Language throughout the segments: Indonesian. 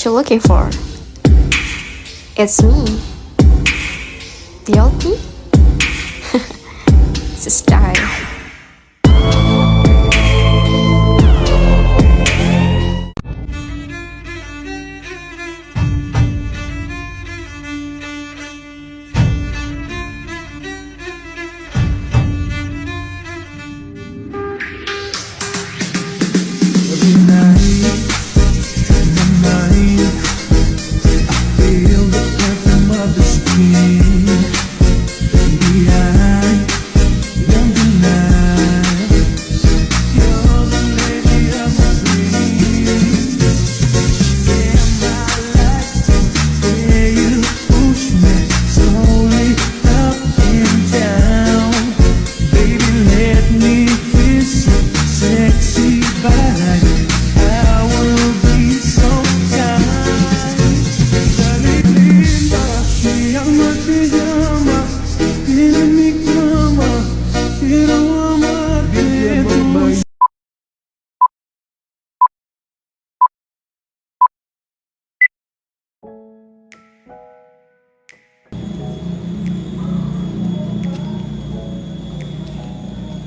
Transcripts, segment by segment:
what you're looking for. It's me, the LP. It's a style.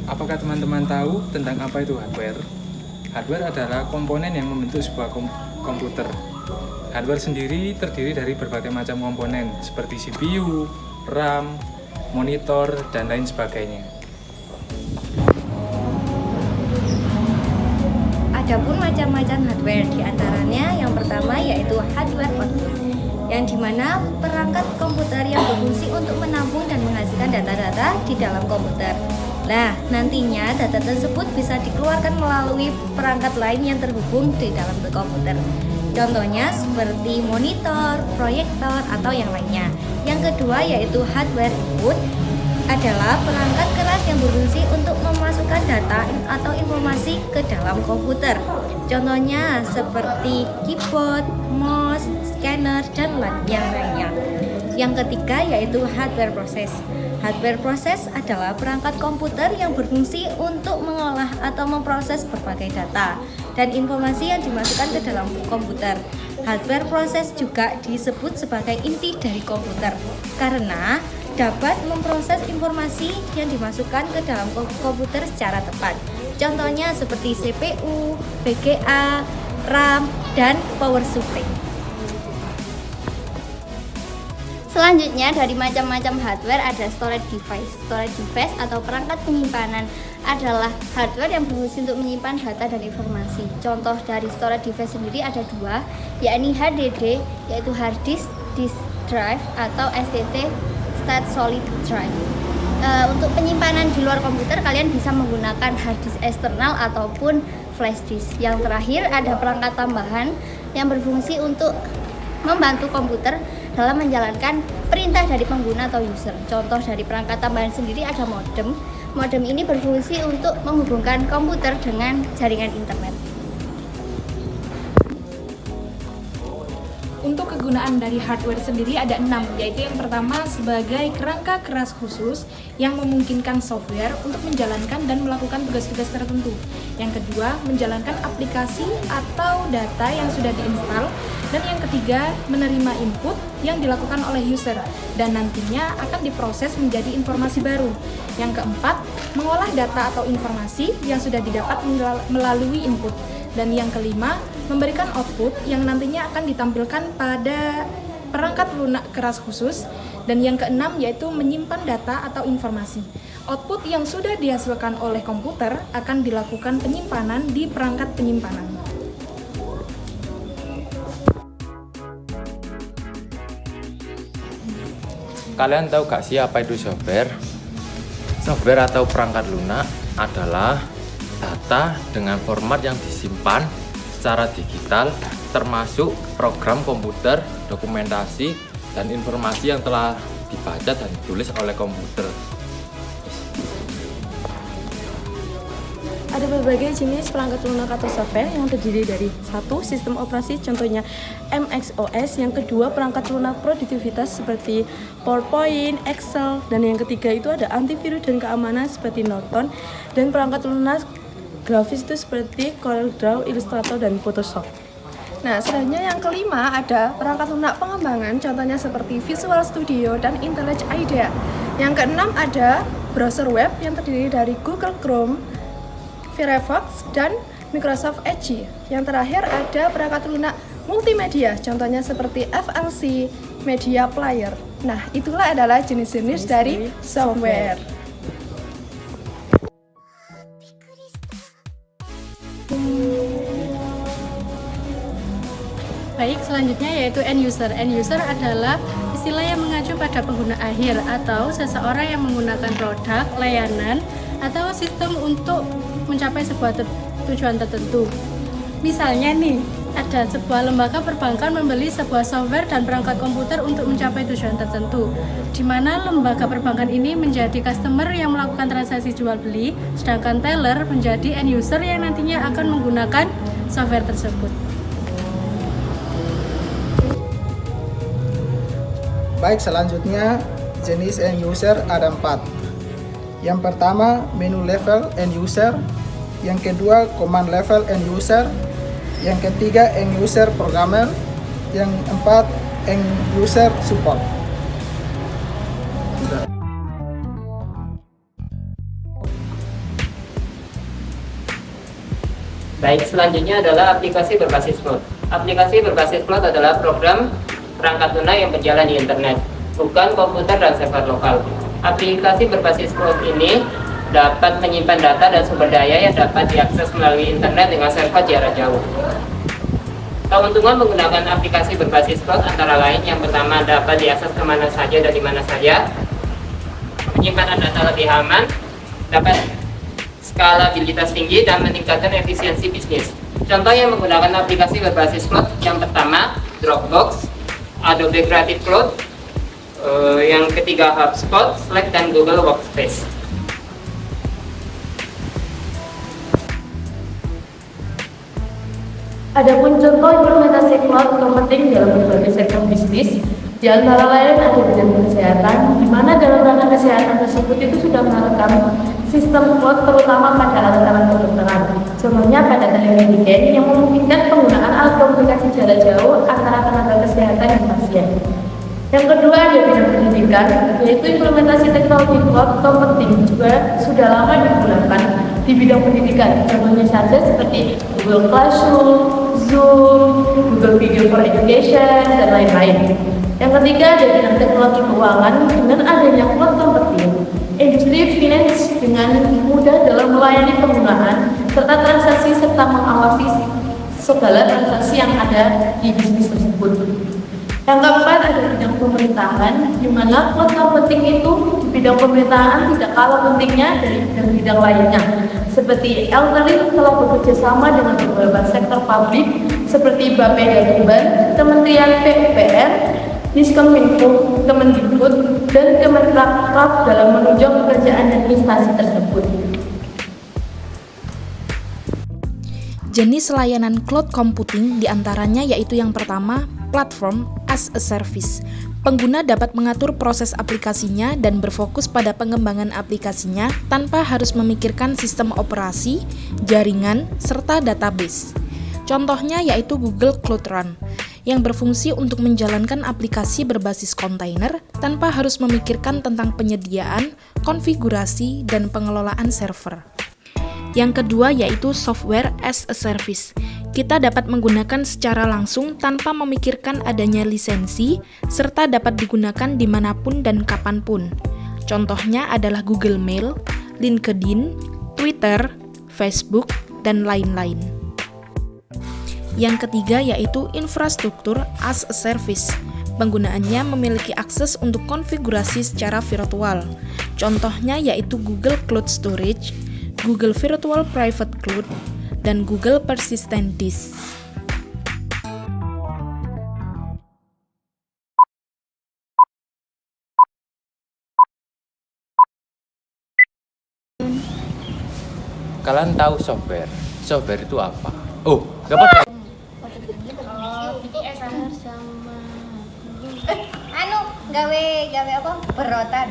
Apakah teman-teman tahu tentang apa itu hardware? Hardware adalah komponen yang membentuk sebuah komputer. Hardware sendiri terdiri dari berbagai macam komponen seperti CPU, RAM, monitor, dan lain sebagainya. Adapun macam-macam hardware, diantaranya yang pertama yaitu hardware output, yang dimana perangkat komputer yang berfungsi untuk menampung dan menghasilkan data-data di dalam komputer. Nah, nantinya data tersebut bisa dikeluarkan melalui perangkat lain yang terhubung di dalam komputer. Contohnya seperti monitor, proyektor, atau yang lainnya. Yang kedua yaitu hardware input, adalah perangkat keras yang berfungsi untuk memasukkan data atau informasi ke dalam komputer. Contohnya seperti keyboard, mouse, scanner, dan yang lainnya. Yang ketiga yaitu hardware proses. Hardware proses adalah perangkat komputer yang berfungsi untuk mengolah atau memproses berbagai data dan informasi yang dimasukkan ke dalam komputer. Hardware proses juga disebut sebagai inti dari komputer karena dapat memproses informasi yang dimasukkan ke dalam komputer secara tepat. Contohnya seperti CPU, VGA, RAM, dan power supply. Selanjutnya dari macam-macam hardware ada storage device. Storage device atau perangkat penyimpanan adalah hardware yang berfungsi untuk menyimpan data dan informasi. Contoh dari storage device sendiri ada dua, yakni HDD yaitu hard disk drive atau SSD state solid drive. Untuk penyimpanan di luar komputer kalian bisa menggunakan hard disk eksternal ataupun flash disk. Yang terakhir ada perangkat tambahan yang berfungsi untuk membantu komputer dalam menjalankan perintah dari pengguna atau user. Contoh dari perangkat tambahan sendiri ada modem. Modem ini berfungsi untuk menghubungkan komputer dengan jaringan internet. Untuk kegunaan dari hardware sendiri ada 6, yaitu yang pertama sebagai kerangka keras khusus yang memungkinkan software untuk menjalankan dan melakukan tugas-tugas tertentu. Yang kedua, menjalankan aplikasi atau data yang sudah diinstal. Dan yang ketiga, menerima input yang dilakukan oleh user dan nantinya akan diproses menjadi informasi baru. Yang keempat, mengolah data atau informasi yang sudah didapat melalui input. Dan yang kelima, memberikan output yang nantinya akan ditampilkan pada perangkat lunak keras khusus. Dan yang keenam yaitu menyimpan data atau informasi. Output yang sudah dihasilkan oleh komputer akan dilakukan penyimpanan di perangkat penyimpanan. Kalian tahu gak sih apa itu software? Software atau perangkat lunak adalah data dengan format yang disimpan secara digital, termasuk program komputer, dokumentasi, dan informasi yang telah dibaca dan ditulis oleh komputer. Ada berbagai jenis perangkat lunak atau software yang terdiri dari satu, sistem operasi contohnya MXOS, yang kedua perangkat lunak produktivitas seperti PowerPoint, Excel, dan yang ketiga itu ada antivirus dan keamanan seperti Norton, dan perangkat lunak grafis itu seperti CorelDRAW, Illustrator, dan Photoshop. Nah, selanjutnya yang kelima ada perangkat lunak pengembangan, contohnya seperti Visual Studio dan IntelliJ IDEA. Yang keenam ada browser web yang terdiri dari Google Chrome, Firefox, dan Microsoft Edge. Yang terakhir ada perangkat lunak multimedia, contohnya seperti FLC Media Player. Nah, itulah adalah jenis-jenis dari software. Baik, selanjutnya yaitu end user. End user adalah istilah yang mengacu pada pengguna akhir atau seseorang yang menggunakan produk, layanan, atau sistem untuk mencapai sebuah tujuan tertentu. Misalnya nih, ada sebuah lembaga perbankan membeli sebuah software dan perangkat komputer untuk mencapai tujuan tertentu, di mana lembaga perbankan ini menjadi customer yang melakukan transaksi jual beli, sedangkan teller menjadi end user yang nantinya akan menggunakan software tersebut. Baik, selanjutnya jenis end user ada 4. Yang pertama menu level end user, yang kedua command level end user, yang ketiga end user programmer, yang keempat end user support. Baik, selanjutnya adalah aplikasi berbasis cloud. Aplikasi berbasis cloud adalah program perangkat lunak yang berjalan di internet, bukan komputer dan server lokal. Aplikasi berbasis cloud ini dapat menyimpan data dan sumber daya yang dapat diakses melalui internet dengan server jarak jauh. Keuntungan menggunakan aplikasi berbasis cloud antara lain yang pertama dapat diakses kemana saja dan di mana saja, penyimpanan data lebih aman, dapat skalabilitas tinggi dan meningkatkan efisiensi bisnis. Contoh yang menggunakan aplikasi berbasis cloud yang pertama Dropbox, Adobe Creative Cloud, yang ketiga HubSpot, Slack, dan Google Workspace. Adapun contoh implementasi cloud computing dalam berbagai sektor bisnis, di antara lain ada bidang kesehatan, di mana dalam ranah kesehatan tersebut itu sudah menerapkan sistem cloud terutama pada alat-alat kedokteran. Contohnya pada telemedicine yang memungkinkan penggunaan alat komunikasi jarak jauh antara tenaga kesehatan dan pasien. Yang kedua ada bidang pendidikan, yaitu implementasi teknologi cloud computing juga sudah lama digunakan di bidang pendidikan. Contohnya saja seperti Google Classroom, Zoom, Google Video for Education, dan lain-lain. Yang ketiga ada bidang teknologi keuangan dengan adanya cloud computing. Industri finance dengan mudah dalam melayani penggunaan serta transaksi serta mengawasi segala transaksi yang ada di bisnis tersebut. Yang keempat ada bidang pemerintahan, di mana cloud computing itu di bidang pemerintahan tidak kalah pentingnya dari bidang-bidang lainnya. Seperti Elterin telah bekerja sama dengan beberapa sektor publik seperti Bapeda Tuban, Kementerian PUPR, Diskominfo, Kemendikbud, dan Kemenparekraf dalam menunjang pekerjaan administrasi tersebut. Jenis layanan cloud computing diantaranya yaitu yang pertama, platform as a service. Pengguna dapat mengatur proses aplikasinya dan berfokus pada pengembangan aplikasinya tanpa harus memikirkan sistem operasi, jaringan, serta database. Contohnya yaitu Google Cloud Run, yang berfungsi untuk menjalankan aplikasi berbasis kontainer tanpa harus memikirkan tentang penyediaan, konfigurasi, dan pengelolaan server. Yang kedua yaitu software as a service. Kita dapat menggunakan secara langsung tanpa memikirkan adanya lisensi, serta dapat digunakan dimanapun dan kapanpun. Contohnya adalah Google Mail, LinkedIn, Twitter, Facebook, dan lain-lain. Yang ketiga yaitu infrastruktur as a service. Penggunaannya memiliki akses untuk konfigurasi secara virtual. Contohnya yaitu Google Cloud Storage, Google Virtual Private Cloud, dan Google Persistent Disk. Kalian tahu software? Software itu apa? Oh, dapat. Gawe apa? Berotan.